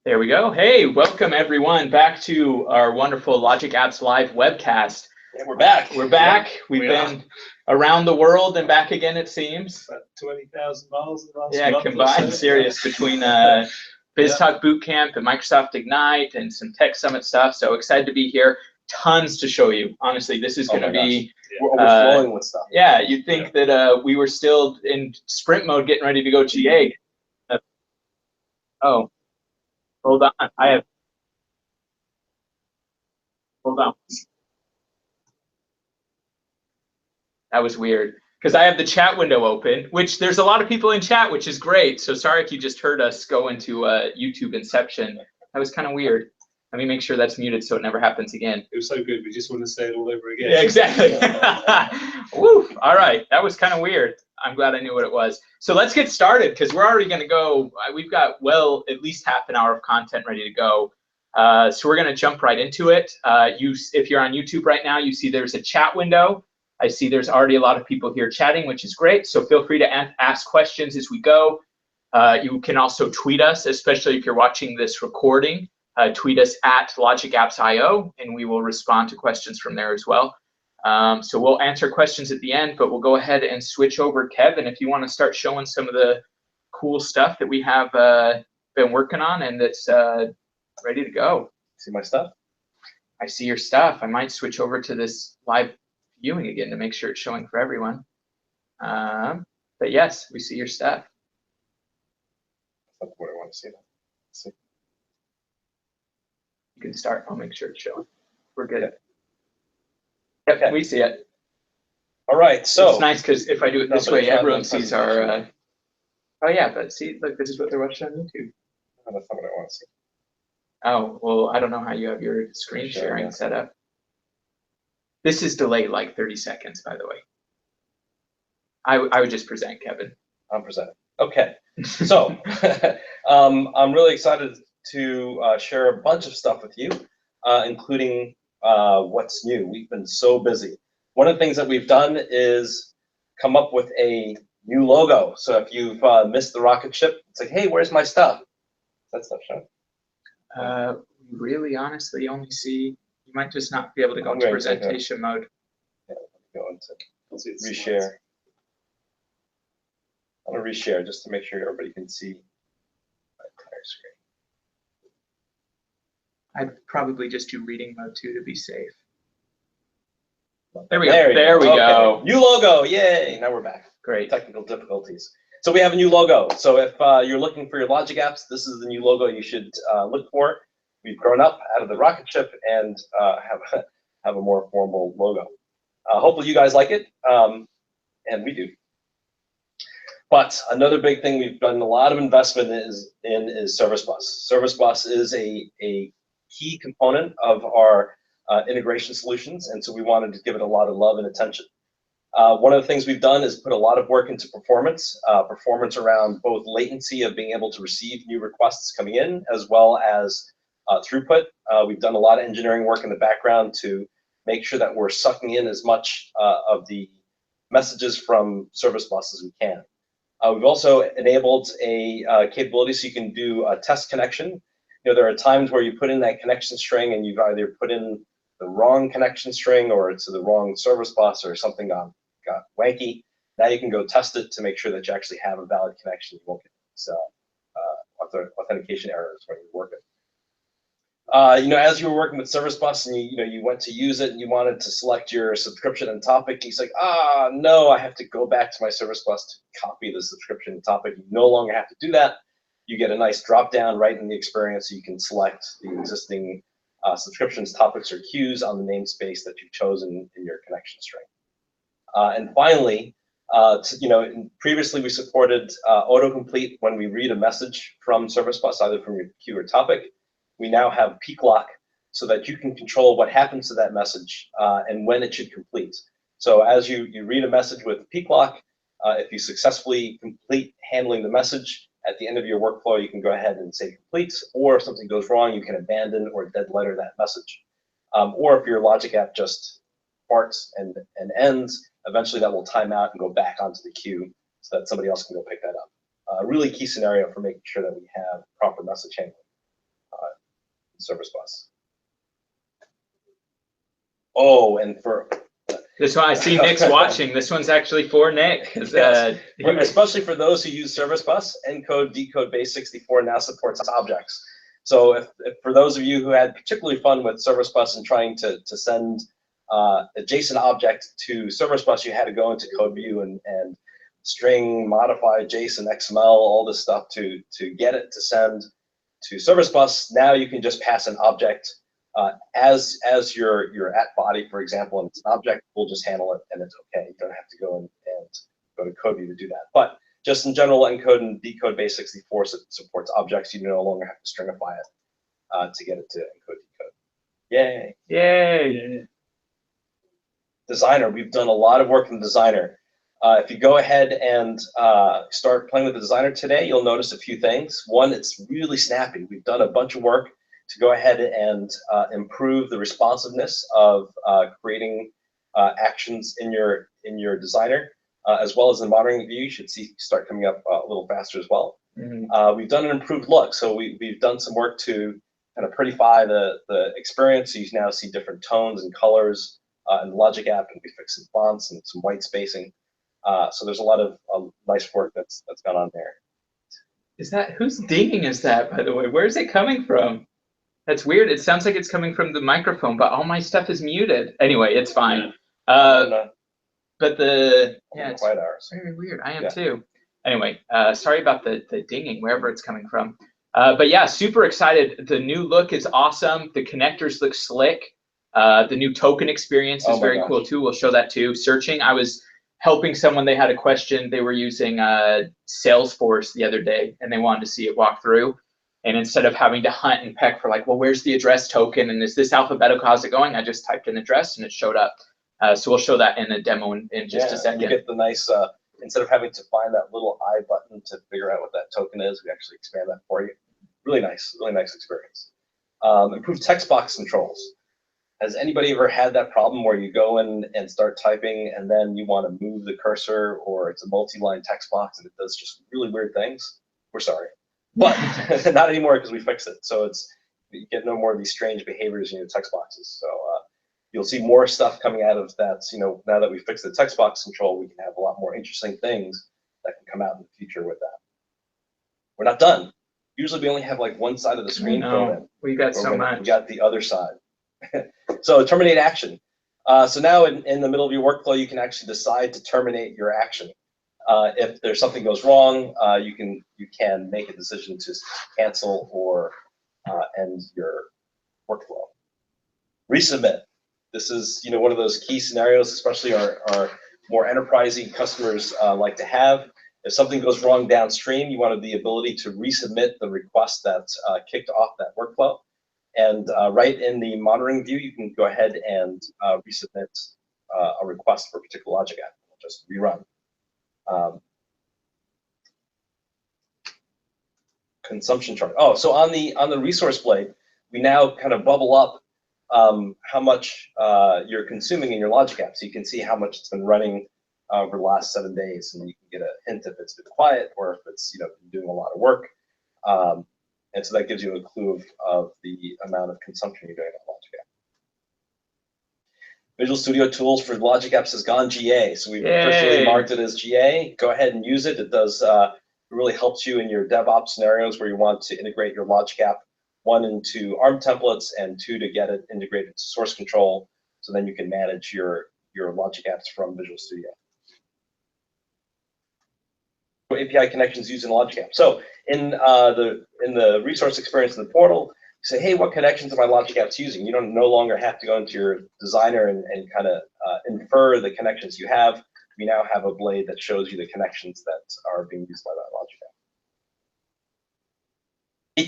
There we go. Hey, welcome everyone back to our wonderful Logic Apps Live webcast. Yeah, we're back. We're back. We've been around the world and back again, it seems. About 20,000 miles in the last Yeah, month combined, or so. serious between BizTalk Bootcamp and Microsoft Ignite and some Tech Summit stuff. So excited to be here. Tons to show you. Honestly, this is going to be overflowing with stuff. Yeah, you'd think that we were still in sprint mode, getting ready to go GA. Oh. Hold on, hold on. That was weird, because I have the chat window open, which there's a lot of people in chat, which is great. So sorry if you just heard us go into YouTube Inception. That was kind of weird. Let me make sure that's muted so it never happens again. It was so good, we just want to say it all over again. Yeah, exactly. Woo, all right, that was kind of weird. I'm glad I knew what it was. So let's get started, because we're already going to go. We've got, well, at least half an hour of content ready to go. So we're going to jump right into it. If you're on YouTube right now, you see there's a chat window. I see there's already a lot of people here chatting, which is great. So feel free to ask questions as we go. You can also tweet us, especially if you're watching this recording. Tweet us at LogicApps.io, and we will respond to questions from there as well. So we'll answer questions at the end, but we'll go ahead and switch over. Kevin, if you want to start showing some of the cool stuff that we have been working on and that's ready to go. See my stuff? I see your stuff. I might switch over to this live viewing again to make sure it's showing for everyone. But yes, we see your stuff. That's what I want to see. See. You can start. I'll make sure it's showing. We're good. Yep, okay. We see it. All right, so it's nice because if I do it this way, everyone sees our. Oh yeah, but see, look, this is what they're watching on YouTube. Oh, that's not what I want to see. Oh well, I don't know how you have your screen sharing set up. This is delayed like 30 seconds, by the way. I would just present, Kevin. I'm presenting. Okay, so I'm really excited to share a bunch of stuff with you, including what's new. We've been so busy. One of the things that we've done is come up with a new logo. So if you've missed the rocket ship, it's like, hey, where's my stuff? That stuff showing? We really honestly only see, you might just not be able to go into presentation mode. Yeah, go into reshare. I'm going to reshare just to make sure everybody can see my entire screen. I'd probably just do reading mode too to be safe. There we go. There we go. New logo. Yay. Now we're back. Great. Technical difficulties. So we have a new logo. So if you're looking for your Logic apps, this is the new logo you should look for. We've grown up out of the rocket ship and have a more formal logo. Hopefully you guys like it, and we do. But another big thing we've done a lot of investment is Service Bus. Service Bus is a key component of our integration solutions, and so we wanted to give it a lot of love and attention. One of the things we've done is put a lot of work into performance around both latency of being able to receive new requests coming in, as well as throughput. We've done a lot of engineering work in the background to make sure that we're sucking in as much of the messages from Service Bus as we can. We've also enabled a capability so you can do a test connection. You know, there are times where you put in that connection string and you've either put in the wrong connection string or it's the wrong service bus or something got wanky. Now you can go test it to make sure that you actually have a valid connection. You won't get authentication errors when you're working. You know, as you were working with Service Bus and you went to use it and you wanted to select your subscription and topic, he's like, no, I have to go back to my Service Bus to copy the subscription and topic. You no longer have to do that. You get a nice drop down right in the experience, so you can select the existing subscriptions, topics, or queues on the namespace that you've chosen in your connection string. And finally, previously we supported autocomplete when we read a message from Service Bus, either from your queue or topic. We now have peak lock so that you can control what happens to that message and when it should complete. So as you read a message with peak lock, if you successfully complete handling the message, at the end of your workflow, you can go ahead and say complete, or if something goes wrong, you can abandon or dead letter that message. Or if your Logic app just farts and ends, eventually that will time out and go back onto the queue so that somebody else can go pick that up. A really key scenario for making sure that we have proper message handling. service bus. Oh, and for this one, I see Nick's watching. This one's actually for Nick. Yes. Especially for those who use service bus, encode, decode base64 now supports objects. So if for those of you who had particularly fun with service bus and trying to send a JSON object to service bus, you had to go into code view and string, modify JSON, XML, all this stuff to get it to send to service bus. Now you can just pass an object as your at body, for example, and it's an object, we'll just handle it and it's okay. You don't have to go and go to code view to do that. But just in general, encode and decode base64 supports objects. You no longer have to stringify it to get it to encode, decode. Yay! Yay! Designer, we've done a lot of work in Designer. If you go ahead and start playing with the Designer today, you'll notice a few things. One, it's really snappy. We've done a bunch of work to go ahead and improve the responsiveness of creating actions in your Designer, as well as the monitoring view. You should start coming up a little faster as well. Mm-hmm. We've done an improved look, so we've done some work to kind of prettify the experience. So you now see different tones and colors in the Logic app, and we fixed some fonts and some white spacing. So there's a lot of nice work that's gone on there. Is that, whose dinging is that, by the way? Where is it coming from? That's weird. It sounds like it's coming from the microphone, but all my stuff is muted. Anyway, it's fine. But it's quiet hours. Very weird. I am too. Anyway, sorry about the dinging, wherever it's coming from. But yeah, super excited. The new look is awesome. The connectors look slick. The new token experience is very cool too. We'll show that too. Searching, I was helping someone, they had a question. They were using Salesforce the other day, and they wanted to see it walk through. And instead of having to hunt and peck for like, well, where's the address token? And is this alphabetical? How's it going? I just typed in address and it showed up. So we'll show that in a demo in just a second. You get the nice, instead of having to find that little I button to figure out what that token is, we actually expand that for you. Really nice experience. Improved text box controls. Has anybody ever had that problem where you go in and start typing and then you want to move the cursor, or it's a multi-line text box and it does just really weird things? We're sorry. But not anymore, because we fixed it. So you get no more of these strange behaviors in your text boxes. So you'll see more stuff coming out of that. Now that we fixed the text box control, we can have a lot more interesting things that can come out in the future with that. We're not done. Usually we only have like one side of the screen filled in. We got so much. We got the other side. So terminate action. So now in the middle of your workflow, you can actually decide to terminate your action. If there's something goes wrong, you can make a decision to cancel or end your workflow. Resubmit. This is one of those key scenarios, especially our more enterprising customers like to have. If something goes wrong downstream, you want the ability to resubmit the request that kicked off that workflow. And right in the monitoring view, you can go ahead and resubmit a request for a particular logic app. Just rerun. Consumption chart. Oh, so on the resource blade, we now kind of bubble up how much you're consuming in your logic app, so you can see how much it's been running over the last 7 days, and you can get a hint if it's been quiet or if it's been doing a lot of work, and so that gives you a clue of the amount of consumption you're doing on logic app. Visual Studio Tools for Logic Apps has gone GA, so we've officially marked it as GA. Go ahead and use it. It does. It really helps you in your DevOps scenarios where you want to integrate your Logic app, 1 into ARM templates, and 2 to get it integrated to source control, so then you can manage your Logic apps from Visual Studio. API connections using Logic app. So in the resource experience in the portal, you say, hey, what connections are my Logic apps using? You don't no longer have to go into your designer and kind of infer the connections you have. We now have a blade that shows you the connections that are being used by that Logic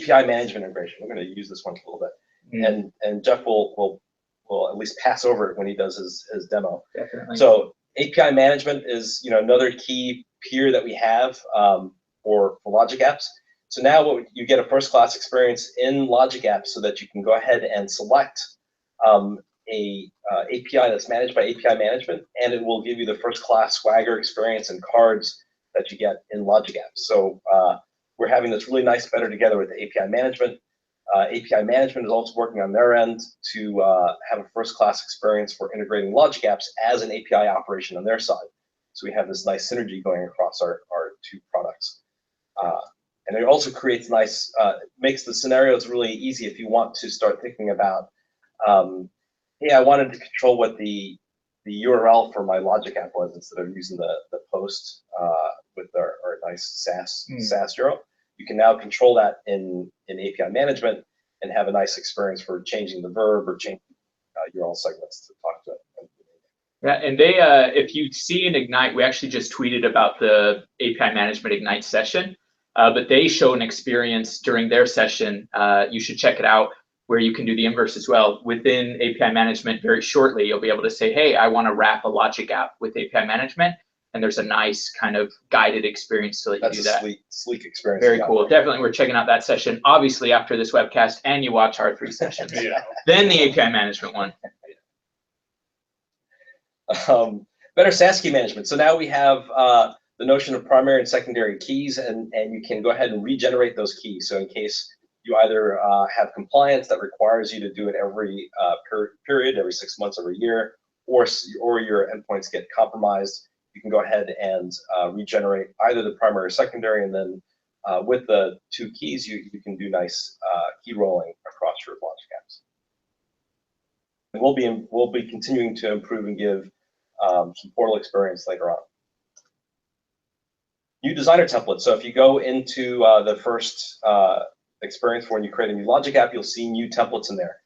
app. API management integration. We're going to use this one a little bit, and Jeff will at least pass over it when he does his demo. Definitely. So API management is another key peer that we have for Logic apps. So now you get a first-class experience in Logic apps, so that you can go ahead and select a API that's managed by API management, and it will give you the first-class Swagger experience and cards that you get in Logic apps. So we're having this really nice better together with the API management. API management is also working on their end to have a first-class experience for integrating logic apps as an API operation on their side. So we have this nice synergy going across our two products. And it also creates nice, makes the scenarios really easy if you want to start thinking about, hey, I wanted to control what the URL for my logic app was instead of using the post with our nice SAS URL. You can now control that in API management and have a nice experience for changing the verb or changing URL segments to talk to it. Yeah, and they, if you see in Ignite, we actually just tweeted about the API Management Ignite session, but they show an experience during their session. You should check it out, where you can do the inverse as well. Within API Management, very shortly, you'll be able to say, hey, I want to wrap a logic app with API Management, and there's a nice kind of guided experience to let you do that. That's a sleek experience. Very cool. Definitely, we're checking out that session, obviously, after this webcast, and you watch our 3 sessions. Then the API Management one. Better SAS key management. So now we have the notion of primary and secondary keys, and you can go ahead and regenerate those keys. So in case you either have compliance that requires you to do it every period, every 6 months, every year, or your endpoints get compromised, you can go ahead and regenerate either the primary or secondary, and then with the 2 keys, you can do nice key rolling across your logic apps. And we'll be continuing to improve and give some portal experience later on. New designer templates. So if you go into the first experience for when you create a new logic app, you'll see new templates in there.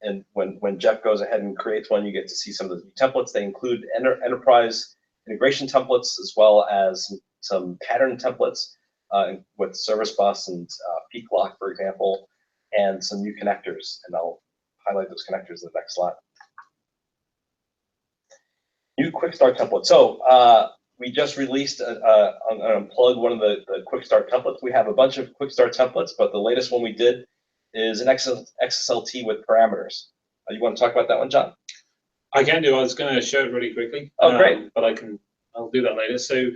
And when Jeff goes ahead and creates one, you get to see some of the new templates. They include enterprise integration templates, as well as some pattern templates with service bus and peak lock, for example, and some new connectors. And I'll highlight those connectors in the next slide. New quick start template. So we just released unplug one of the quick start templates. We have a bunch of quick start templates, but the latest one we did is an XSLT with parameters. You want to talk about that one, John? I can do. I was going to show it really quickly. Oh, great. But I'll do that later. So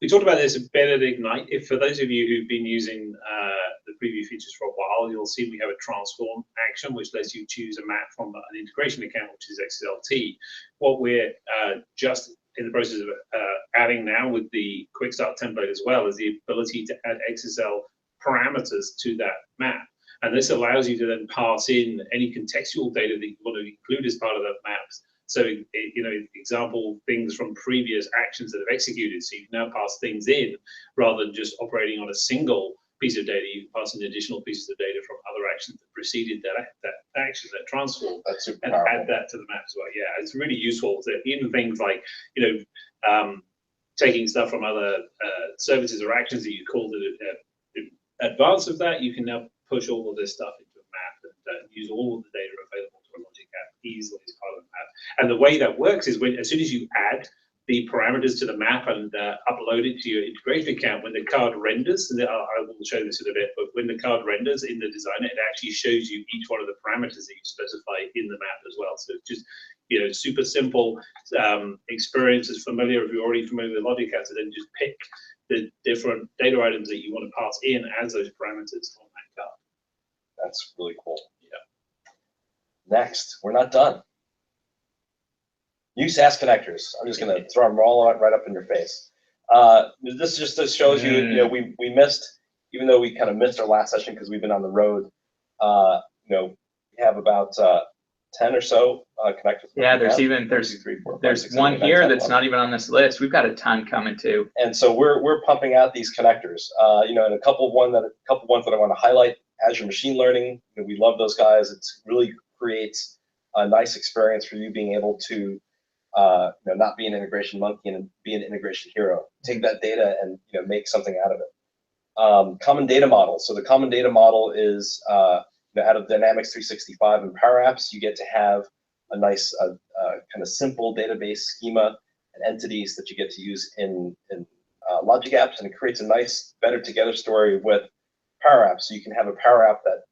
we talked about this a bit at Ignite. If for those of you who've been using the preview features for a while, you'll see we have a transform action, which lets you choose a map from an integration account, which is XSLT. What we're just in the process of adding now with the quick start template as well is the ability to add XSL parameters to that map. And this allows you to then pass in any contextual data that you want to include as part of that map. So, you know, example, things from previous actions that have executed. So you can now pass things in rather than just operating on a single piece of data. You can pass in additional pieces of data from other actions that preceded that action, that transform, and add that to the map as well. Yeah, it's really useful. So even things like, you know, taking stuff from other services or actions that you called in advance of that, you can now push all of this stuff into a map and use all of the data available to a logic app easily as part of the map. And the way that works is as soon as you add the parameters to the map and upload it to your integration account, when the card renders, and I will show this in a bit, but when the card renders in the designer, it actually shows you each one of the parameters that you specify in the map as well. So it's just, you know, super simple experience. Is familiar, if you're already familiar with logic apps, and then just pick the different data items that you want to pass in as those parameters on that card. That's really cool. Yeah. Next, we're not done. New SAS connectors. I'm just going to throw them all out right up in your face. This just shows you, you know, we missed, even though we kind of missed our last session because we've been on the road. You know, we have about 10 or so connectors. Yeah, there's one here that's not even on this list. We've got a ton coming too. And so we're pumping out these connectors. You know, and a couple ones that I want to highlight. Azure Machine Learning. You know, we love those guys. It really creates a nice experience for you being able to you know, not be an integration monkey and be an integration hero. Take that data and, you know, make something out of it. Common data model. So the common data model is you know, out of Dynamics 365 and Power Apps, you get to have a nice kind of simple database schema and entities that you get to use in logic apps, and it creates a nice better together story with Power Apps. So you can have a Power App that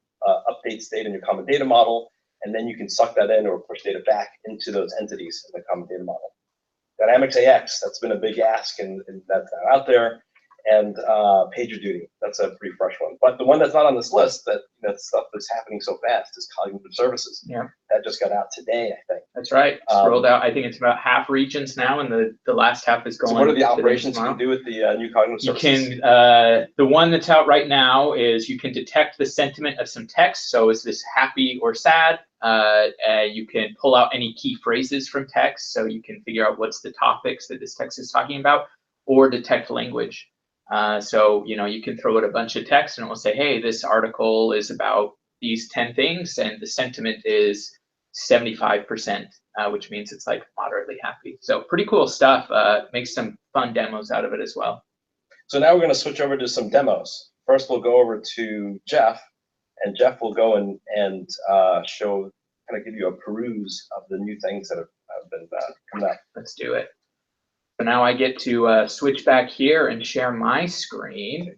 updates data in your common data model, and then you can suck that in or push data back into those entities in the common data model. Dynamics AX, that's been a big ask, and that's not out there. and PagerDuty. That's a pretty fresh one. But the one that's not on this list, that stuff that's happening so fast, is cognitive services. Yeah. That just got out today, I think. That's right. It's rolled out. I think it's about half regions now, and the last half is going. So what are the operations you can do with the new cognitive services? You can, the one that's out right now is you can detect the sentiment of some text. So is this happy or sad? You can pull out any key phrases from text, so you can figure out what's the topics that this text is talking about, or detect language. So, you can throw it a bunch of text and it will say, hey, this article is about these 10 things and the sentiment is 75%, which means it's like moderately happy. So pretty cool stuff. Make some fun demos out of it as well. So now we're going to switch over to some demos. First, we'll go over to Jeff, and Jeff will go and show, kind of give you a peruse of the new things that have been coming up. Let's do it. So now I get to switch back here and share my screen.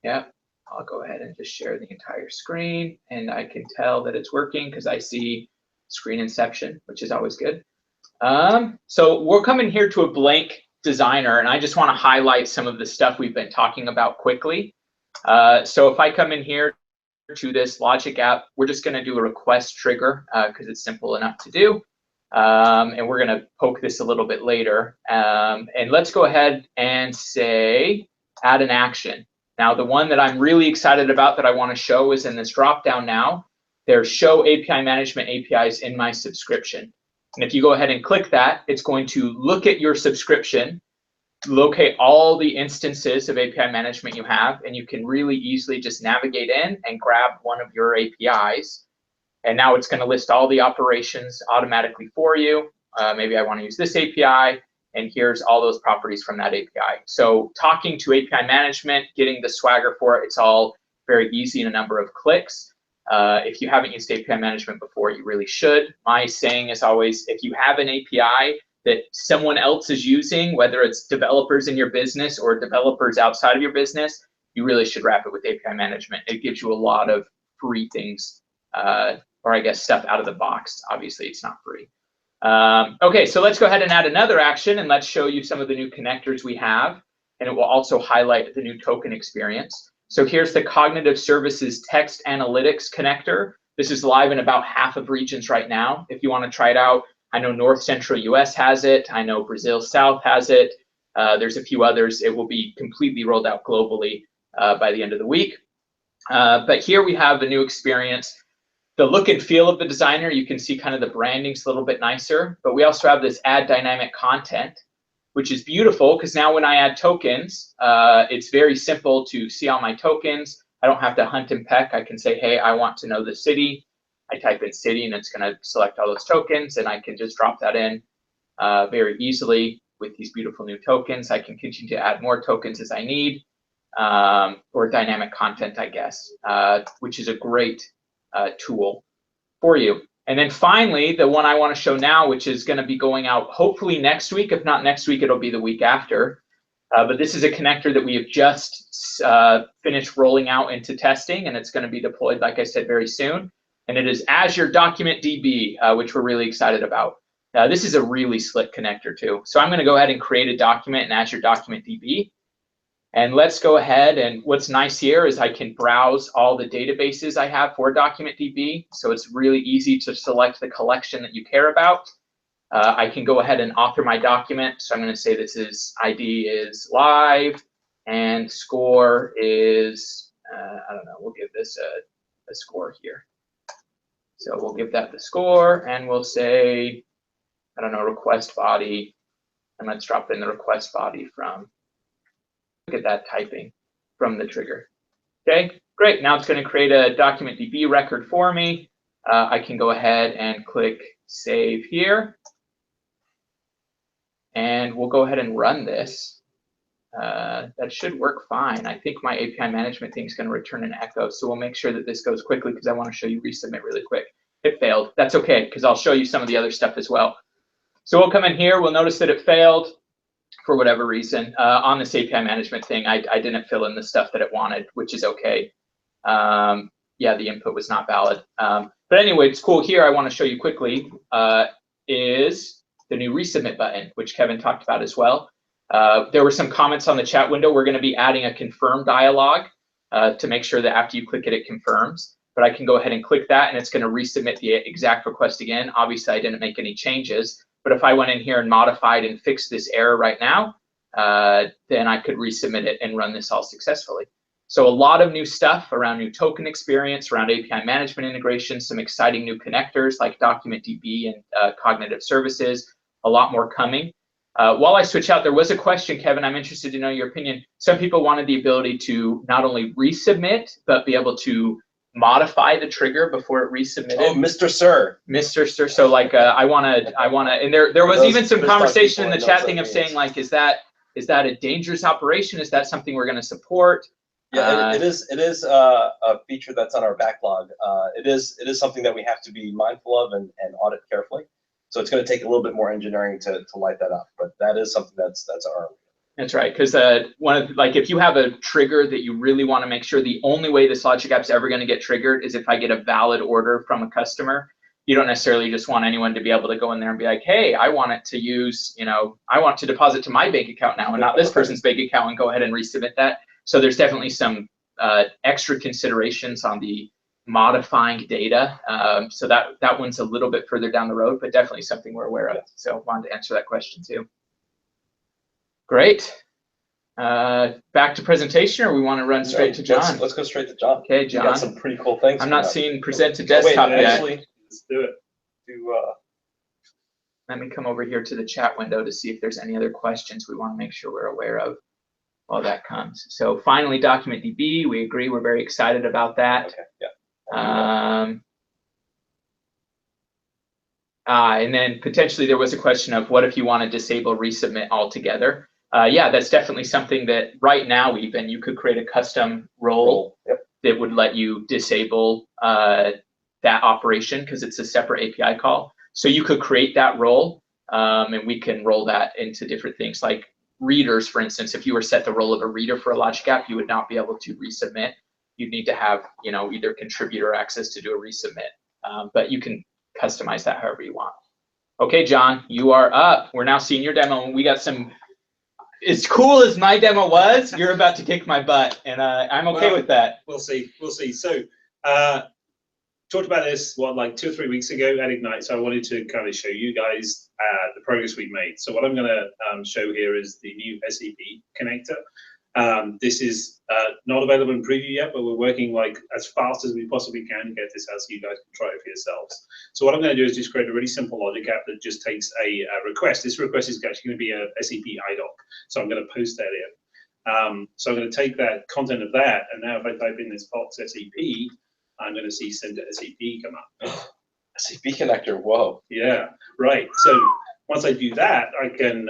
Yeah, I'll go ahead and just share the entire screen, and I can tell that it's working because I see screen inception, which is always good. So we're coming here to a blank designer, and I just want to highlight some of the stuff we've been talking about quickly. So if I come in here to this logic app, we're just going to do a request trigger because it's simple enough to do. And we're going to poke this a little bit later. And let's go ahead and say add an action. Now, the one that I'm really excited about that I want to show is in this drop-down now. There's Show API Management APIs in my subscription. And if you go ahead and click that, it's going to look at your subscription, locate all the instances of API management you have, and you can really easily just navigate in and grab one of your APIs. And now it's going to list all the operations automatically for you. Maybe I want to use this API, and here's all those properties from that API. So talking to API management, getting the Swagger for it, it's all very easy in a number of clicks. If you haven't used API management before, you really should. My saying is always, if you have an API that someone else is using, whether it's developers in your business or developers outside of your business, you really should wrap it with API management. It gives you a lot of free things, or I guess stuff out of the box. Obviously, it's not free. Okay, so let's go ahead and add another action, and let's show you some of the new connectors we have, and it will also highlight the new token experience. So here's the Cognitive Services Text Analytics connector. This is live in about half of regions right now. If you want to try it out, I know North Central US has it. I know Brazil South has it. There's a few others. It will be completely rolled out globally by the end of the week. But here we have the new experience. The look and feel of the designer, you can see kind of the branding's a little bit nicer, but we also have this add dynamic content, which is beautiful because now when I add tokens, it's very simple to see all my tokens. I don't have to hunt and peck. I can say, hey, I want to know the city. I type in city and it's going to select all those tokens, and I can just drop that in very easily with these beautiful new tokens. I can continue to add more tokens as I need, or dynamic content, I guess, which is a great tool for you. And then finally, the one I want to show now, which is going to be going out hopefully next week. If not next week, it'll be the week after. But this is a connector that we have just finished rolling out into testing, and it's going to be deployed, like I said, very soon. And it is Azure Document DB, which we're really excited about. This is a really slick connector too. So I'm going to go ahead and create a document in Azure Document DB. And let's go ahead, and what's nice here is I can browse all the databases I have for Document DB. So it's really easy to select the collection that you care about. I can go ahead and author my document. So I'm going to say this is ID is live and score is, I don't know, we'll give this a score here. So we'll give that the score, and we'll say, I don't know, request body, and let's drop in the request body from, look at that typing from the trigger. Okay, great. Now it's going to create a document DB record for me. I can go ahead and click save here. And we'll go ahead and run this. That should work fine. I think my API management thing is going to return an echo. So we'll make sure that this goes quickly because I want to show you resubmit really quick. It failed. That's okay because I'll show you some of the other stuff as well. So we'll come in here. We'll notice that it failed for whatever reason. On this API management thing, I didn't fill in the stuff that it wanted, which is okay. Yeah, the input was not valid. But anyway, it's cool here. I want to show you quickly is the new resubmit button, which Kevin talked about as well. There were some comments on the chat window. We're going to be adding a confirm dialog to make sure that after you click it, it confirms. But I can go ahead and click that, and it's going to resubmit the exact request again. Obviously, I didn't make any changes. But if I went in here and modified and fixed this error right now, then I could resubmit it and run this all successfully. So a lot of new stuff around new token experience, around API management integration, some exciting new connectors like DocumentDB and cognitive services, a lot more coming. While I switch out, there was a question, Kevin, I'm interested to know your opinion. Some people wanted the ability to not only resubmit, but be able to modify the trigger before it resubmitted. Oh, Mr. Sir. Mr. Sir. So like, I wanna, and there was even some conversation in the chat thing of saying like, is that a dangerous operation? Is that something we're gonna support? Yeah, it is a feature that's on our backlog. It is something that we have to be mindful of and audit carefully. So it's going to take a little bit more engineering to light that up, but that is something that's our. That's right, because like if you have a trigger that you really want to make sure the only way this logic app's ever going to get triggered is if I get a valid order from a customer. You don't necessarily just want anyone to be able to go in there and be like, hey, I want it to use, I want to deposit to my bank account now and not this person's bank account, and go ahead and resubmit that. So there's definitely some extra considerations on the modifying data. So that one's a little bit further down the road, but definitely something we're aware of. So I wanted to answer that question too. Great. Back to presentation, or we want to run straight to John? Let's go straight to John. Okay, John. You got some pretty cool things. I'm not seeing present to desktop yet. Actually, let's do it. Let me come over here to the chat window to see if there's any other questions we want to make sure we're aware of while that comes. So finally, DocumentDB, we agree, we're very excited about that. Okay, yeah. And then potentially there was a question of what if you want to disable resubmit altogether? Yeah, that's definitely something that right now even you could create a custom role that would let you disable that operation because it's a separate API call. So you could create that role and we can roll that into different things like readers, for instance. If you were set the role of a reader for a logic app, you would not be able to resubmit. You'd need to have either contributor access to do a resubmit, but you can customize that however you want. Okay, John, you are up. We're now seeing your demo, and we got some. As cool as my demo was, you're about to kick my butt, and I'm okay with that. We'll see. We'll see. So, talked about this like 2 or 3 weeks ago at Ignite. So I wanted to kind of show you guys the progress we've made. So what I'm going to show here is the new SAP connector. This is not available in preview yet, but we're working like as fast as we possibly can to get this out so you guys can try it for yourselves. So what I'm going to do is just create a really simple logic app that just takes a request. This request is actually going to be a SAP IDOC. So I'm going to post that in. So I'm going to take that content of that, and now if I type in this box SAP, I'm going to see send to SAP come up. SAP connector, whoa. Yeah, right. So once I do that, I can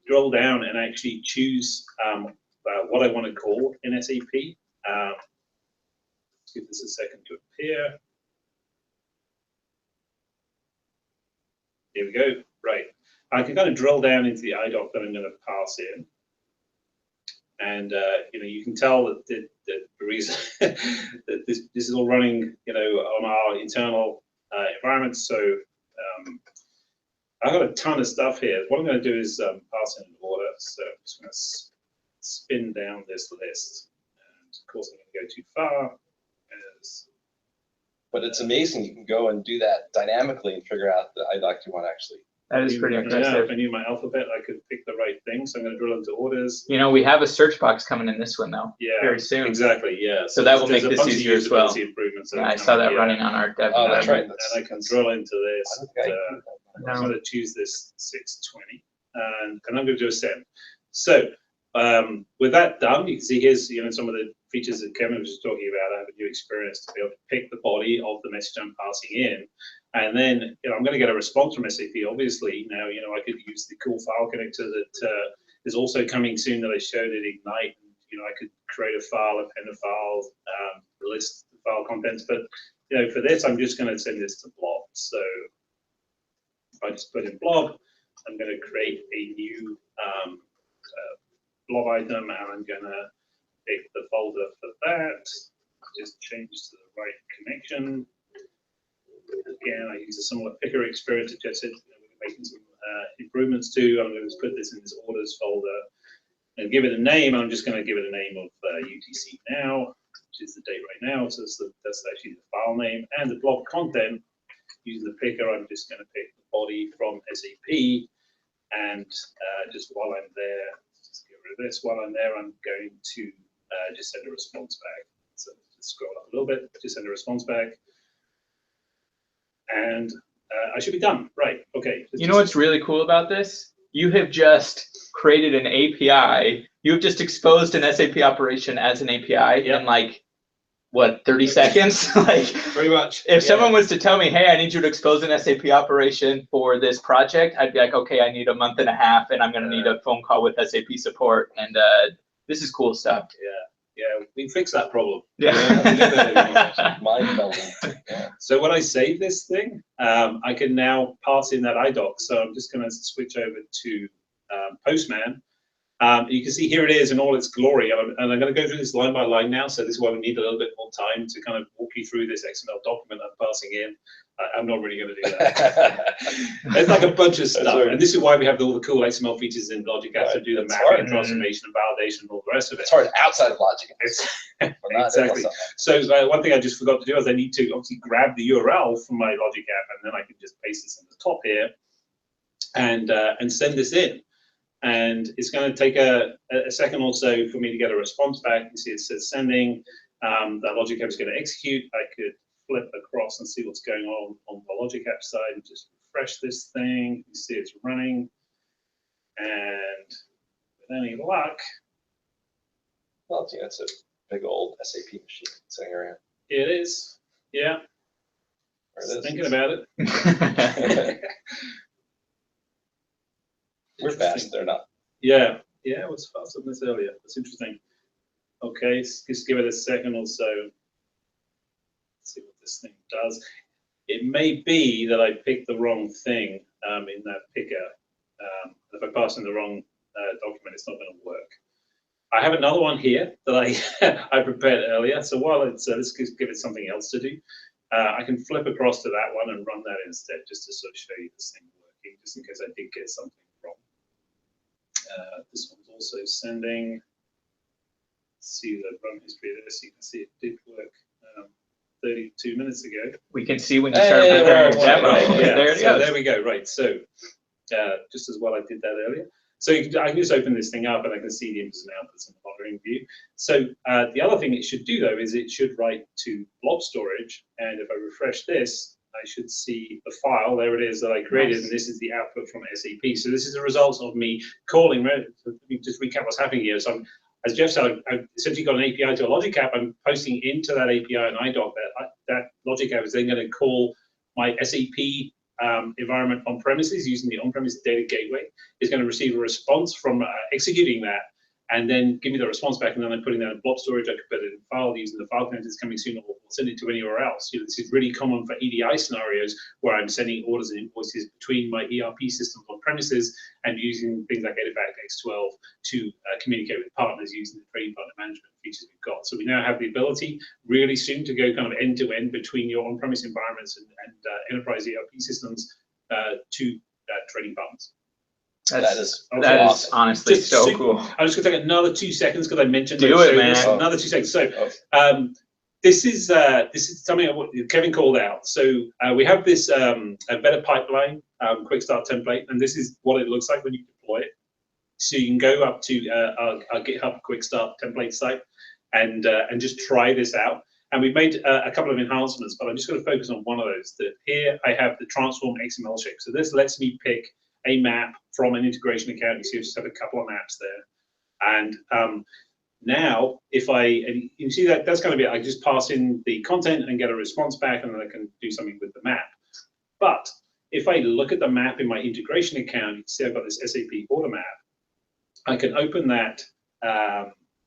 drill down and actually choose what I want to call in SAP. Let's give this a second to appear. Here we go. Right. I can kind of drill down into the IDOC that I'm going to pass in. And you can tell that the reason that this is all running, on our internal environment. So I've got a ton of stuff here. What I'm going to do is pass in an order. So I'm just going to spin down this list. And of course, I'm going to go too far. But it's amazing you can go and do that dynamically and figure out the IDOC you want actually. That is pretty impressive. Yeah, if I knew my alphabet, I could pick the right thing. So I'm going to drill into orders. We have a search box coming in this one though. Yeah, very soon. Exactly. Yeah. So that will make this easier as well. Yeah, I saw that running on our dev. Oh, that's right. And I can drill into this. I'm going to choose this 620, and I'm going to do a send. So with that done, you can see here's some of the features that Kevin was just talking about. I have a new experience to be able to pick the body of the message I'm passing in. And then I'm going to get a response from SAP. Obviously, now I could use the cool file connector that is also coming soon that I showed at Ignite. I could create a file, append a file, list the file contents. But for this, I'm just going to send this to blob. So if I just put in blob, I'm going to create a new blob item, and I'm going to pick the folder for that. Just change to the right connection. Again, I use a similar picker experience to just we're making some improvements to. I'm going to put this in this orders folder. and give it a name. I'm just going to give it a name of UTC now, which is the date right now. So that's actually the file name. And the blob content, using the picker, I'm just going to pick the body from SAP. And just while I'm there, just get rid of this. While I'm there, I'm going to just send a response back. So just scroll up a little bit, just send a response back. And I should be done. Right. Okay. You know what's really cool about this? You have just created an API. You've just exposed an SAP operation as an API in like, what, 30 seconds? Like, pretty much. If someone was to tell me, hey, I need you to expose an SAP operation for this project, I'd be like, okay, I need a month and a half, and I'm going to need a phone call with SAP support. And this is cool stuff. Yeah, we can fix that problem. Yeah. Mind-numbing. Yeah. So when I save this thing, I can now pass in that IDOC. So I'm just going to switch over to Postman. You can see here it is in all its glory, and I'm going to go through this line by line now. So this is why we need a little bit more time to kind of walk you through this XML document I'm passing in. I'm not really going to do that. It's like a bunch of stuff, and this is why we have all the cool XML features in Logic Apps to do the mapping and transformation and validation and all the rest of it. It's hard outside of Logic Apps. Exactly. So one thing I just forgot to do is I need to obviously grab the URL from my Logic App, and then I can just paste this in the top here and send this in. And it's going to take a second or so for me to get a response back. You see it says sending. That Logic App is going to execute. I could flip across and see what's going on the Logic App side and just refresh this thing. You see it's running. And with any luck. Well, yeah, it's a big old SAP machine sitting around. It is. Yeah. Thinking about it. We're fast, they're not. Yeah, it was faster than this earlier. That's interesting. Okay, just give it a second or so. Let's see what this thing does. It may be that I picked the wrong thing in that picker. If I pass in the wrong document, it's not going to work. I have another one here that I prepared earlier. So while it's let's just give it something else to do. I can flip across to that one and run that instead, just to sort of show you this thing working, just in case I did get something wrong. This one's also sending. See the run history of this. You can see it did work 32 minutes ago. We can see when you start preparing your demo. Yeah, There it so goes. there we go. Right. So just as well I did that earlier. So I can just open this thing up and I can see the inputs and outputs in the monitoring view. So the other thing it should do though is it should write to blob storage. And if I refresh this, I should see the file. There it is that I created, and this is the output from SAP. So this is the result of me calling. Let me just recap what's happening here. So as Jeff said, I've essentially got an API to a Logic App. I'm posting into that API an IDOC. That Logic App is then going to call my SAP environment on premises using the on-premise data gateway. Is going to receive a response from executing that, and then give me the response back, and then I'm putting that in blob storage. I could put it in file using the file connectors coming soon, or send it to anywhere else. This is really common for EDI scenarios where I'm sending orders and invoices between my ERP systems on premises and using things like Edifact X12 to communicate with partners using the trading partner management features we've got. So we now have the ability really soon to go kind of end to end between your on-premise environments and enterprise ERP systems to trading partners. That is honestly so cool. I'm just going to take another 2 seconds because I mentioned another 2 seconds. So this is something Kevin called out. So we have this a better pipeline quick start template, and this is what it looks like when you deploy it. So you can go up to our GitHub quick start template site and just try this out. And we've made a couple of enhancements, but I'm just going to focus on one of those. That here I have the transform XML shape. So this lets me pick a map from an integration account. You see, I just have a couple of maps there. And now, you see that's going to be, I just pass in the content and get a response back, and then I can do something with the map. But if I look at the map in my integration account, you can see I've got this SAP order map. I can open that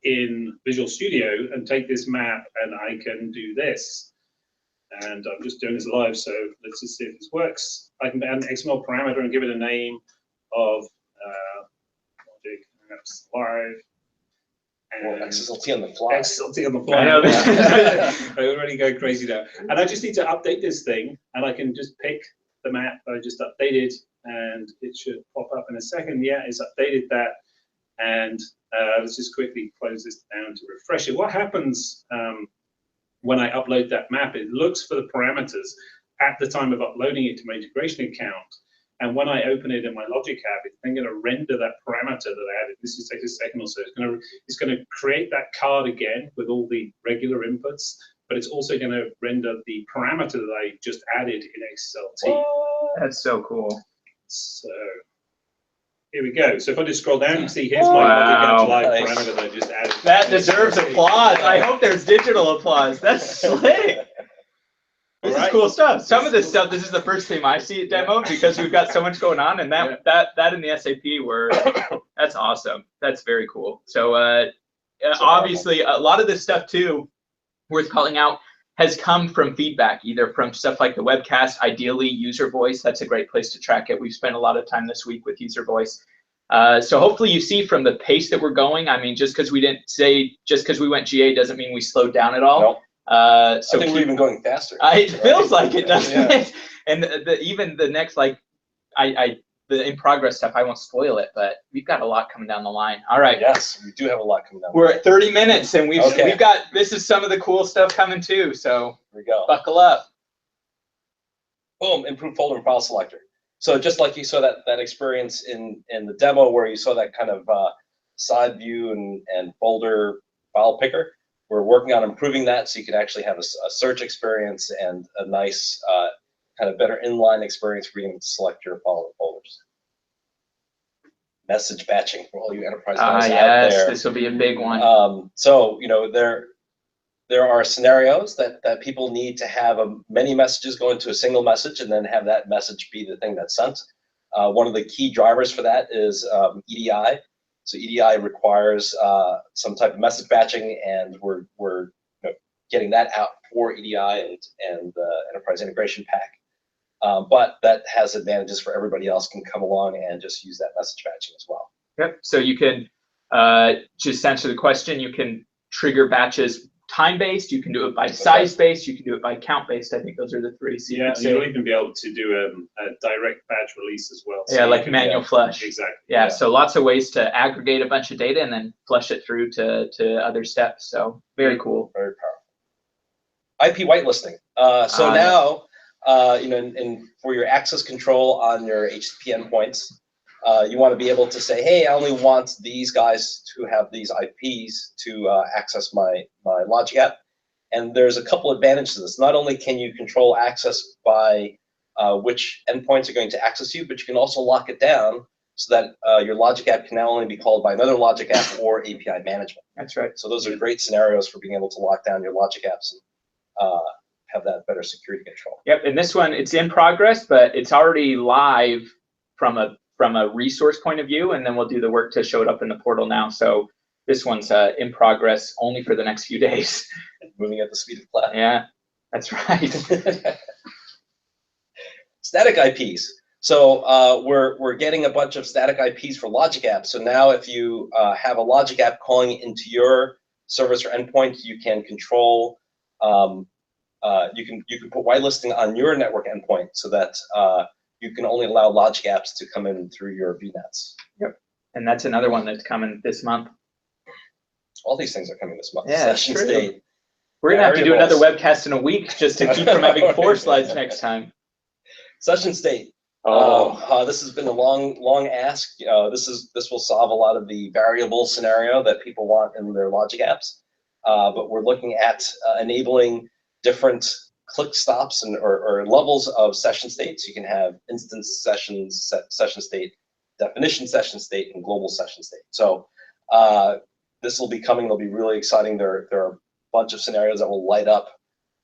in Visual Studio and take this map, and I can do this. And I'm just doing this live, so let's just see if this works. I can add an XML parameter and give it a name of Logic Apps Live. And XSLT on the fly. XSLT on the fly. I know. I'm already going crazy now. And I just need to update this thing, and I can just pick the map that I just updated, and it should pop up in a second. Yeah, it's updated that. And Let's just quickly close this down to refresh it. What happens when I upload that map? It looks for the parameters at the time of uploading it to my integration account. And when I open it in my Logic app, it's then going to render that parameter that I added. This is take a second or so. It's going to create that card again with all the regular inputs, but it's also going to render the parameter that I just added in XLT. That's so cool. So here we go. So if I just scroll down, you can see here's my Logic app live parameter that I just added. That deserves applause. I hope there's digital applause. That's slick. This is cool stuff. Some of this stuff, this is the first time I see it demoed because we've got so much going on, and that in the SAP that's awesome. That's very cool. So obviously a lot of this stuff too, worth calling out, has come from feedback, either from stuff like the webcast, ideally user voice. That's a great place to track it. We've spent a lot of time this week with user voice. So hopefully you see from the pace that we're going, I mean, just because we went GA doesn't mean we slowed down at all. Nope. So I think we're even going faster. It feels like it, doesn't it? And even the next, like, the in progress stuff, I won't spoil it, but we've got a lot coming down the line. All right. Yes, we do have a lot coming down. We're at 30 minutes, and we've got, this is some of the cool stuff coming too. So here we go. Buckle up. Boom, improved folder and file selector. So just like you saw that experience in the demo where you saw that kind of side view and folder file picker, we're working on improving that so you can actually have a search experience and a nice kind of better inline experience for being able to select your folders. Message batching for all you enterprise guys out there. Yes, this will be a big one. So you know there are scenarios that people need to have many messages go into a single message and then have that message be the thing that's sent. One of the key drivers for that is EDI. So EDI requires some type of message batching, and we're getting that out for EDI and the Enterprise Integration Pack. But that has advantages for everybody else can come along and just use that message batching as well. Yep. So you can just answer the question. You can trigger batches time-based. You can do it by size-based. You can do it by count-based. I think those are the three. So you'll even be able to do a direct batch release as well. So yeah, like manual flush. Exactly. Yeah, so lots of ways to aggregate a bunch of data and then flush it through to other steps. So very cool. Very powerful. IP whitelisting. So now, for your access control on your HTTP endpoints, you want to be able to say, hey, I only want these guys to have these IPs to access my Logic app. And there's a couple advantages to this. Not only can you control access by which endpoints are going to access you, but you can also lock it down so that your Logic app can now only be called by another Logic app or API management. That's right. So those are great scenarios for being able to lock down your Logic apps and have that better security control. Yep, and this one, it's in progress, but it's already live from a resource point of view, and then we'll do the work to show it up in the portal now. So this one's in progress only for the next few days. Moving at the speed of cloud. Yeah, that's right. Static IPs. So we're getting a bunch of static IPs for Logic apps. So now if you have a Logic app calling into your service or endpoint, you can control. You can put whitelisting on your network endpoint so that you can only allow Logic apps to come in through your VNets. Yep, and that's another one that's coming this month. All these things are coming this month. Yeah, Session state. We're gonna have to do another webcast in a week just to keep from having 4 slides next time. Session state. This has been a long ask. This will solve a lot of the variable scenario that people want in their Logic apps. But we're looking at enabling different click stops or levels of session states. You can have instance sessions, session state, definition session state, and global session state. So this will be coming. They'll be really exciting. There are a bunch of scenarios that will light up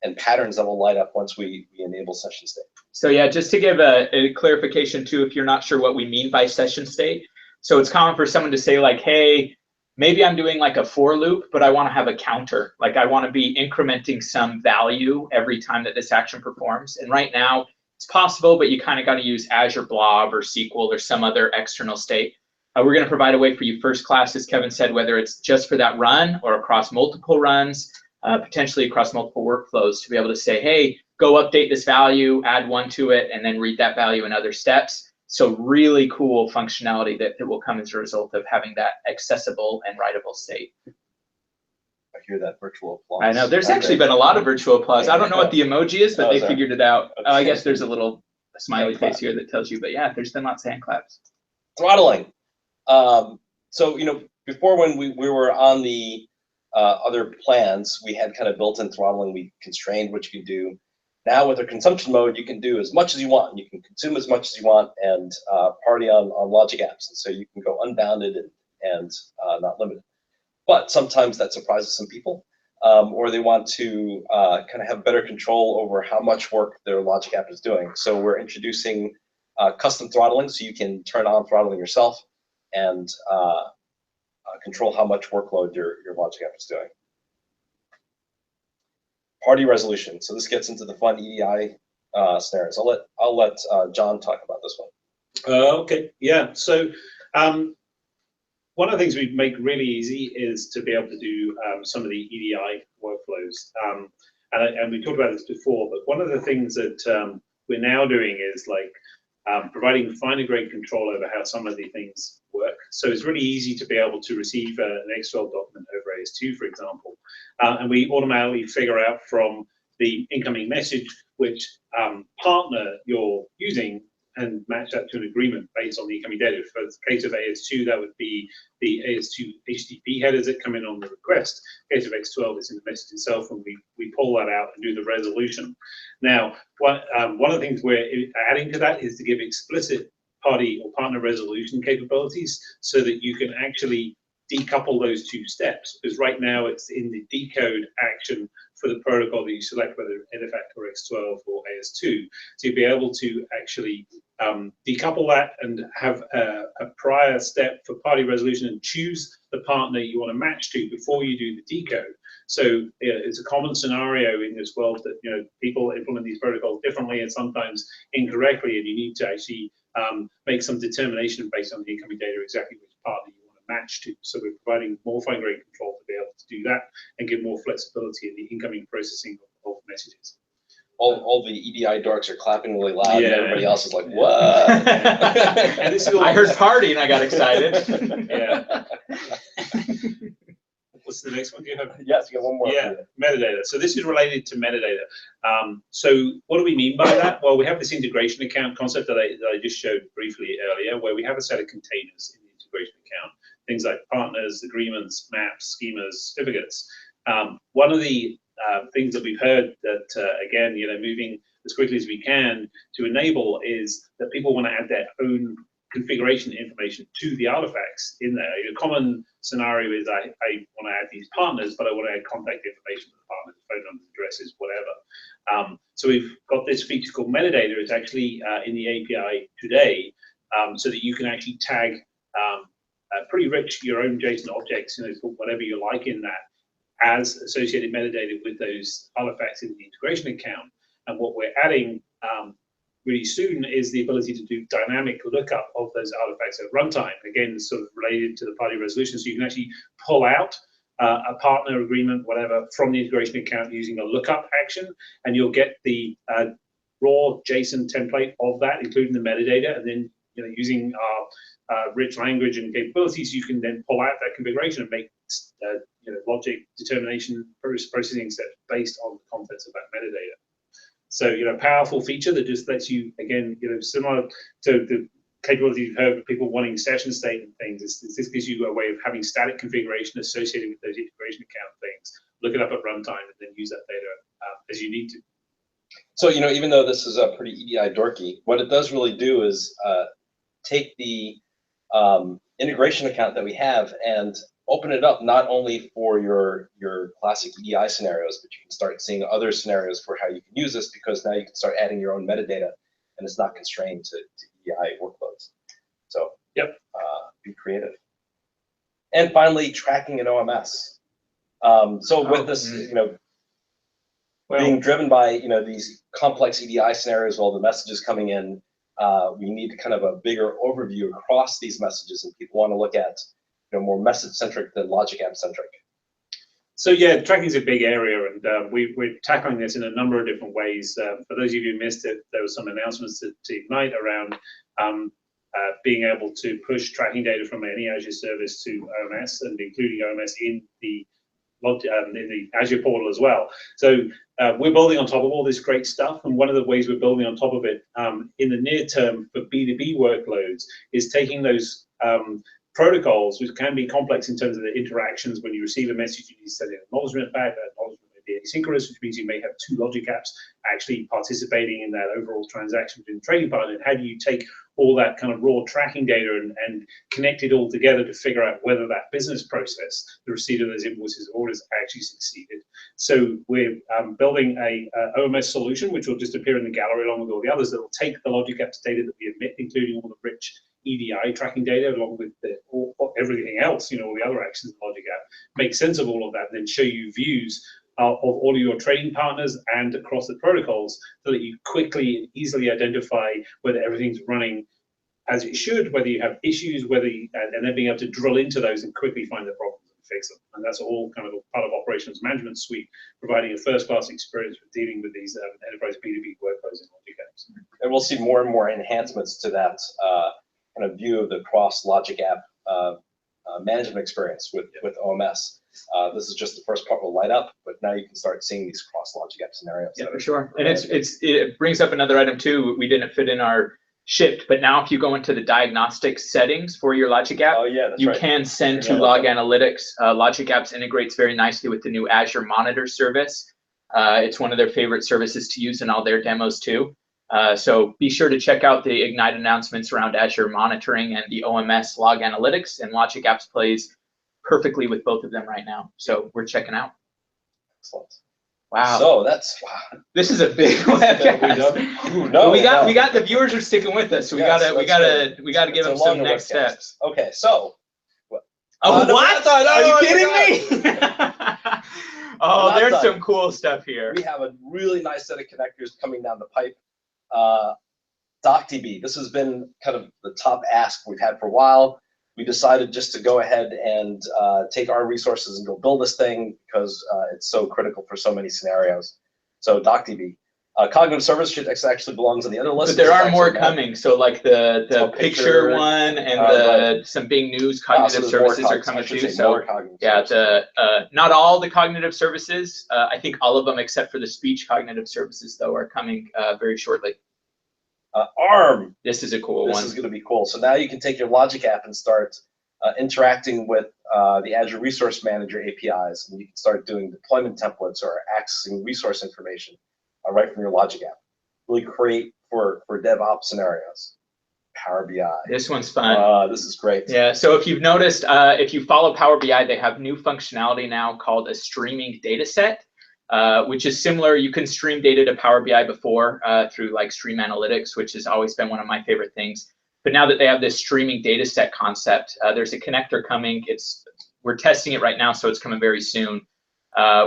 and patterns that will light up once we enable session state. So yeah, just to give a clarification too, if you're not sure what we mean by session state. So it's common for someone to say like, hey, maybe I'm doing like a for loop, but I want to have a counter. Like I want to be incrementing some value every time that this action performs. And right now it's possible, but you kind of got to use Azure Blob or SQL or some other external state. We're going to provide a way for you first class, as Kevin said, whether it's just for that run or across multiple runs, potentially across multiple workflows, to be able to say, hey, go update this value, add one to it, and then read that value in other steps. So really cool functionality that will come as a result of having that accessible and writable state. I hear that virtual applause. I know. There's actually been a lot of virtual applause. I don't know what the emoji is, but Oh, they sorry. figured it out. Oh, I guess there's a little smiley Hand clap. face here that tells you. But yeah, there's been lots of hand claps. Throttling. So, you know, before when we were on the other plans, we had kind of built-in throttling. We constrained what you could do. Now with our consumption mode, you can do as much as you want. You can consume as much as you want and party on logic apps. And so you can go unbounded and not limited. But sometimes that surprises some people, or they want to kind of have better control over how much work their logic app is doing. So we're introducing custom throttling, so you can turn on throttling yourself and control how much workload your logic app is doing. Party resolution. So this gets into the fun EDI scenarios. I'll let John talk about this one. Okay, yeah. So one of the things we make really easy is to be able to do some of the EDI workflows. And we talked about this before, but one of the things that we're now doing is like providing finer grained control over how some of the things work. So it's really easy to be able to receive an X12 document over AS2, for example, and we automatically figure out from the incoming message which partner you're using and match that to an agreement based on the incoming data. For the case of AS2, that would be the AS2 HTTP headers that come in on the request. In the case of X12, it's in the message itself, and we pull that out and do the resolution. Now, one of the things we're adding to that is to give explicit party or partner resolution capabilities so that you can actually decouple those two steps, because right now it's in the decode action for the protocol that you select, whether NFAC or X12 or AS2. So you'll be able to actually decouple that and have a prior step for party resolution and choose the partner you want to match to before you do the decode. So it's a common scenario in this world that, you know, people implement these protocols differently and sometimes incorrectly, and you need to actually make some determination based on the incoming data exactly which partner you want to match to. So we're providing more fine-grained control to be able to do that and give more flexibility in the incoming processing of messages. All the EDI dorks are clapping really loud, Yeah. and everybody else is like, what? And this is I heard party and I got excited. Yeah. What's the next one? Do you have? Yes, you got one more. Yeah, metadata. So this is related to metadata. So what do we mean by that? Well, we have this integration account concept that I just showed briefly earlier, where we have a set of containers in the integration account, things like partners, agreements, maps, schemas, certificates. One of the things that we've heard that, again, you know, moving as quickly as we can to enable is that people want to add their own configuration information to the artifacts in there. A common scenario is I want to add these partners, but I want to add contact information for the partners, phone numbers, addresses, whatever. So we've got this feature called metadata. It's actually in the API today, so that you can actually tag pretty rich your own JSON objects, you know, whatever you like in that, as associated metadata with those artifacts in the integration account. And what we're adding really soon is the ability to do dynamic lookup of those artifacts at runtime. Again, sort of related to the party resolution, so you can actually pull out a partner agreement, whatever, from the integration account using a lookup action, and you'll get the raw JSON template of that, including the metadata, and then, you know, using our rich language and capabilities, you can then pull out that configuration and make you know, logic determination processing steps based on the contents of that metadata. So, you know, powerful feature that just lets you, again, you know, similar to the capabilities you've heard of people wanting session state and things. This gives you a way of having static configuration associated with those integration account things. Look it up at runtime and then use that data as you need to. So, you know, even though this is a pretty EDI dorky, what it does really do is take the integration account that we have and open it up not only for your classic EDI scenarios, but you can start seeing other scenarios for how you can use this, because now you can start adding your own metadata and it's not constrained to EDI workloads. So, yep, be creative. And finally, tracking an OMS. So with this, you know, being driven by, you know, these complex EDI scenarios, all the messages coming in, we need kind of a bigger overview across these messages, and people want to look at, you know, more message-centric than logic app-centric. So yeah, tracking is a big area, and we're tackling this in a number of different ways. For those of you who missed it, there were some announcements to Ignite around being able to push tracking data from any Azure service to OMS, and including OMS in the Azure portal as well. So we're building on top of all this great stuff, and one of the ways we're building on top of it in the near term for B2B workloads is taking those protocols, which can be complex in terms of the interactions. When you receive a message, you need to send an acknowledgement back. That acknowledgement may be asynchronous, which means you may have two logic apps actually participating in that overall transaction between the trading partner. And how do you take all that kind of raw tracking data and connect it all together to figure out whether that business process, the receipt of those invoices or orders, actually succeeded? So we're building a OMS solution, which will just appear in the gallery along with all the others, that will take the logic apps data that we emit, including all the rich EDI tracking data, along with everything else, all the other actions in the logic app, make sense of all of that, and then show you views of all of your trading partners and across the protocols, so that you quickly and easily identify whether everything's running as it should, whether you have issues, and then being able to drill into those and quickly find the problems and fix them. And that's all kind of a part of operations management suite, providing a first-class experience for dealing with these enterprise B2B workloads and logic apps. And we'll see more and more enhancements to that kind of view of the cross logic app management experience with OMS. This is just the first part will light up, but now you can start seeing these cross logic app scenarios. Yeah, for sure. And it brings up another item too. We didn't fit in our shipped, but now if you go into the diagnostics settings for your logic app, you can send to log analytics. Logic apps integrates very nicely with the new Azure Monitor service. It's one of their favorite services to use in all their demos too. So be sure to check out the Ignite announcements around Azure monitoring and the OMS log analytics, and Logic Apps plays perfectly with both of them right now. So we're checking out. Excellent. Wow. So this is a big webcast. We got the viewers are sticking with us, so we gotta give them some next steps. Okay, so what? Are you kidding me? Oh, there's some cool stuff here. We have a really nice set of connectors coming down the pipe. DocDB, this has been kind of the top ask we've had for a while. We decided just to go ahead and take our resources and go build this thing because it's so critical for so many scenarios. So DocDB. Cognitive Service actually belongs on the other list. But there are more coming. So like the picture one and some big news cognitive services are coming too. So yeah, not all the cognitive services. I think all of them except for the speech cognitive services though are coming very shortly. ARM. This is a cool one. This is going to be cool. So now you can take your Logic app and start interacting with the Azure Resource Manager APIs, and you can start doing deployment templates or accessing resource information right from your Logic app. Really great for DevOps scenarios. Power BI. This one's fun. This is great. Yeah, so if you've noticed, if you follow Power BI, they have new functionality now called a streaming data set, which is similar. You can stream data to Power BI before through like Stream Analytics, which has always been one of my favorite things. But now that they have this streaming data set concept, there's a connector coming. We're testing it right now, so it's coming very soon.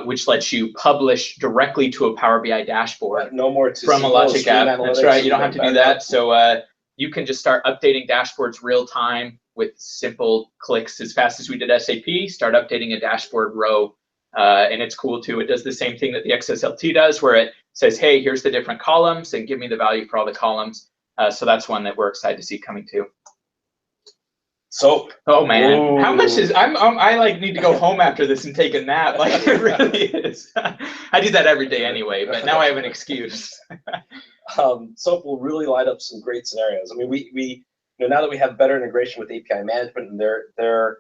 Which lets you publish directly to a Power BI dashboard from a Logic app. That's right, you don't have to do that. So you can just start updating dashboards real time with simple clicks as fast as we did SAP, start updating a dashboard row. And it's cool too. It does the same thing that the XSLT does, where it says, hey, here's the different columns and give me the value for all the columns. So that's one that we're excited to see coming too. Soap. Oh man, ooh. How much is I like need to go home after this and take a nap. Like it really is. I do that every day anyway, but now I have an excuse. Soap will really light up some great scenarios. I mean, we now that we have better integration with API management, and they're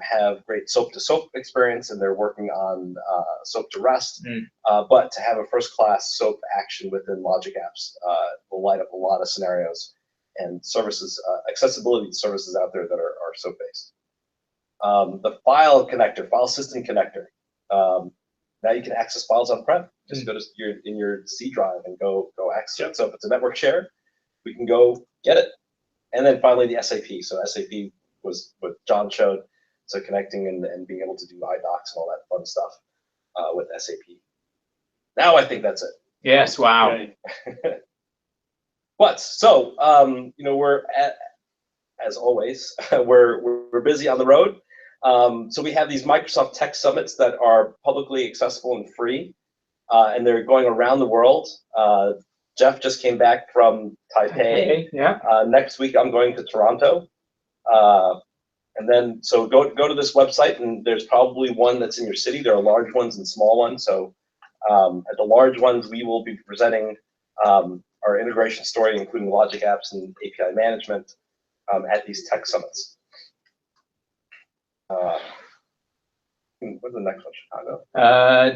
have great SOAP to SOAP experience, and they're working on SOAP to REST. But to have a first-class SOAP action within Logic apps will light up a lot of scenarios and services, accessibility to services out there that are SOAP-based. The file connector, file system connector. Now you can access files on-prem. Just go to your C drive and go access it. So if it's a network share, we can go get it. And then finally the SAP. So SAP was what John showed. So connecting and being able to do iDocs and all that fun stuff with SAP. Now I think that's it. Yes, wow. But so we're as always we're busy on the road. So we have these Microsoft Tech Summits that are publicly accessible and free, and they're going around the world. Jeff just came back from Taipei. Yeah. Next week I'm going to Toronto. And then, so go to this website, and there's probably one that's in your city. There are large ones and small ones. So at the large ones, we will be presenting our integration story, including logic apps and API management at these tech summits. What's the next one? Chicago?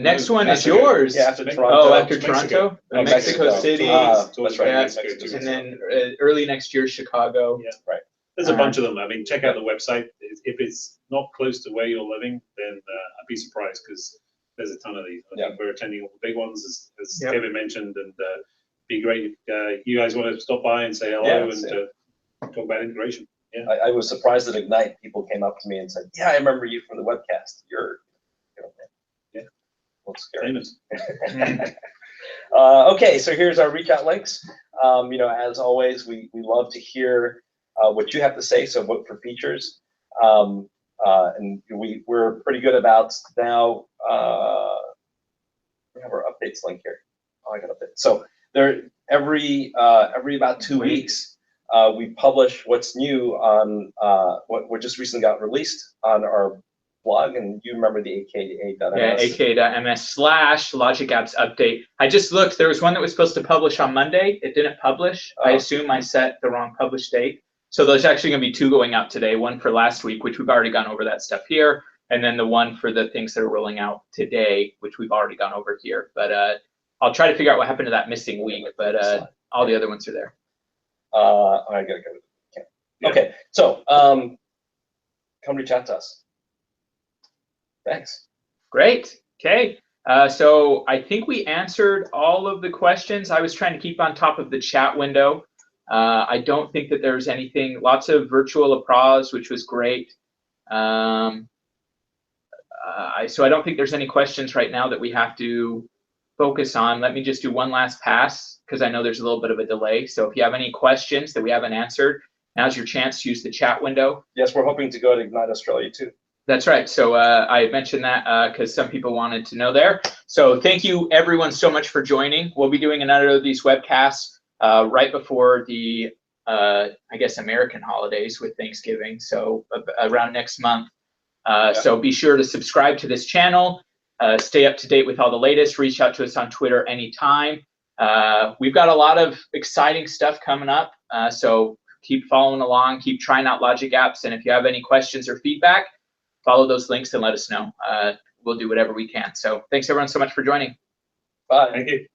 Next one is yours. Yeah, after Toronto. Oh, after Toronto? Oh, Mexico City. That's right. Yeah, Mexico. and then early next year, Chicago. Yeah. Right. There's a bunch of them. I mean, check out the website. If it's not close to where you're living, then I'd be surprised because there's a ton of these. I think we're attending all the big ones, as Kevin mentioned, and be great if you guys want to stop by and say hello and talk about integration. Yeah. I was surprised at Ignite. People came up to me and said, "Yeah, I remember you from the webcast. You're, yeah, looks scary." famous. Okay, so here's our reach out links. As always, we love to hear what you have to say. So vote for features, and we're pretty good about now. We have our updates link here. Oh, I got updates. So there every about 2 weeks. We publish what's new on what just recently got released on our blog, and you remember the aka.ms. Yeah, aka.ms/logic apps update. I just looked. There was one that was supposed to publish on Monday. It didn't publish. I assume I set the wrong publish date. So there's actually going to be 2 going out today. One for last week, which we've already gone over that stuff here, and then the one for the things that are rolling out today, which we've already gone over here. But I'll try to figure out what happened to that missing week. But all the other ones are there. I gotta go. Okay, so come reach out to us. Thanks. Great. Okay. So I think we answered all of the questions. I was trying to keep on top of the chat window. I don't think that there's anything. Lots of virtual applause, which was great. So I don't think there's any questions right now that we have to focus on. Let me just do one last pass, because I know there's a little bit of a delay. So if you have any questions that we haven't answered, now's your chance to use the chat window. Yes, we're hoping to go to Ignite Australia too. That's right. So I mentioned that because some people wanted to know there. So thank you everyone so much for joining. We'll be doing another of these webcasts right before the, I guess, American holidays with Thanksgiving. So around next month. So be sure to subscribe to this channel. Stay up to date with all the latest. Reach out to us on Twitter anytime. We've got a lot of exciting stuff coming up. So keep following along. Keep trying out Logic Apps. And if you have any questions or feedback, follow those links and let us know. We'll do whatever we can. So thanks everyone so much for joining. Bye. Thank you.